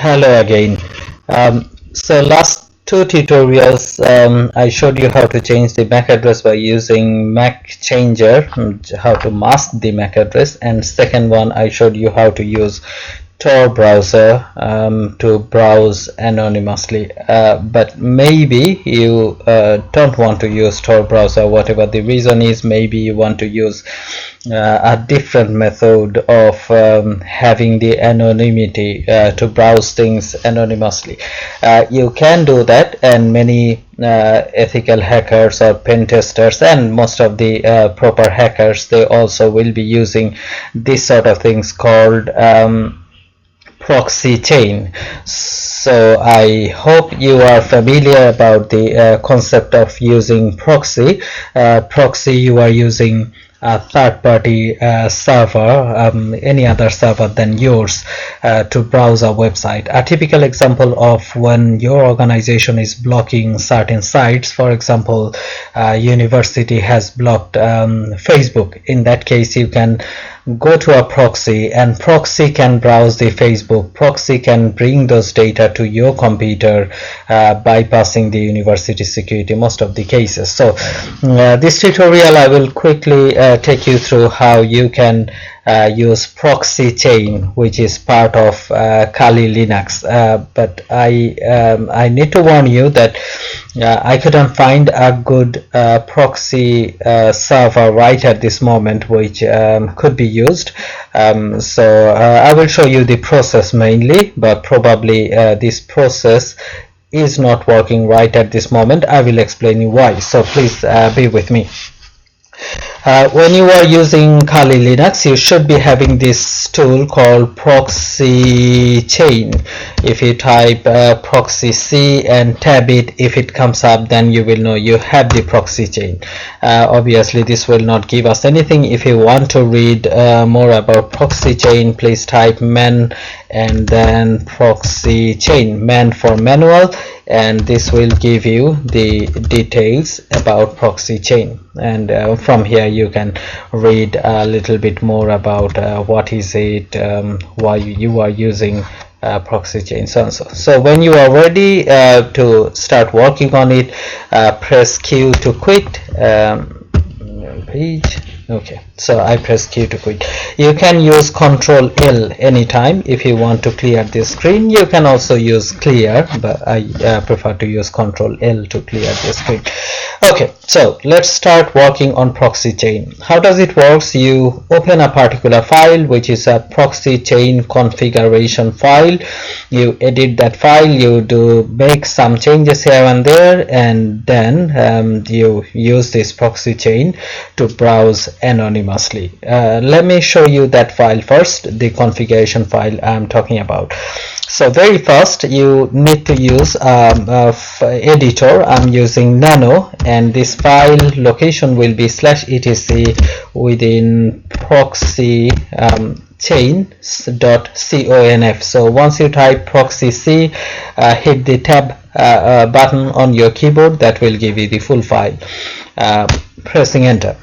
Hello again. So last two tutorials I showed you how to change the MAC address by using MAC changer, how to mask the MAC address, and second one I showed you how to use Tor browser to browse anonymously, but maybe you don't want to use Tor browser, whatever the reason is. Maybe you want to use a different method of having the anonymity to browse things anonymously. You can do that, and many ethical hackers or pen testers and most of the proper hackers, they also will be using this sort of things called ProxyChain. So I hope you are familiar about the concept of using proxy. Proxy, you are using a third-party server, any other server than yours, to browse a website. A typical example of when your organization is blocking certain sites, for example, university has blocked Facebook. In that case, you can go to a proxy, and proxy can browse the Facebook. Proxy can bring those data to your computer, bypassing the university security most of the cases. So this tutorial I will quickly take you through how you can use ProxyChain, which is part of Kali Linux, but I need to warn you that I couldn't find a good proxy server right at this moment which could be used. So I will show you the process mainly, but probably this process is not working right at this moment. I will explain you why, so please be with me. When you are using Kali Linux, you should be having this tool called ProxyChain. If you type proxy C and tab it, if it comes up, then you will know you have the ProxyChain. Obviously this will not give us anything. If you want to read more about ProxyChain, please type man and then ProxyChain, man for manual, and this will give you the details about ProxyChain, and from here you can read a little bit more about what is it, why you are using ProxyChain, so and so. So when you are ready to start working on it, press Q to quit. Page. Okay, so I press Q to quit. You can use Control L anytime if you want to clear this screen. You can also use clear, but I prefer to use Control L to clear the screen. Okay, so let's start working on ProxyChain. How does it work? You open a particular file, which is a ProxyChain configuration file. You edit that file, you do make some changes here and there, and then you use this ProxyChain to browse anonymously. Let me show you that file first, the configuration file I'm talking about. So very first you need to use editor. I'm using Nano, and this file location will be /etc within proxy chain.conf. So once you type proxy C, hit the tab button on your keyboard, that will give you the full file. Pressing enter.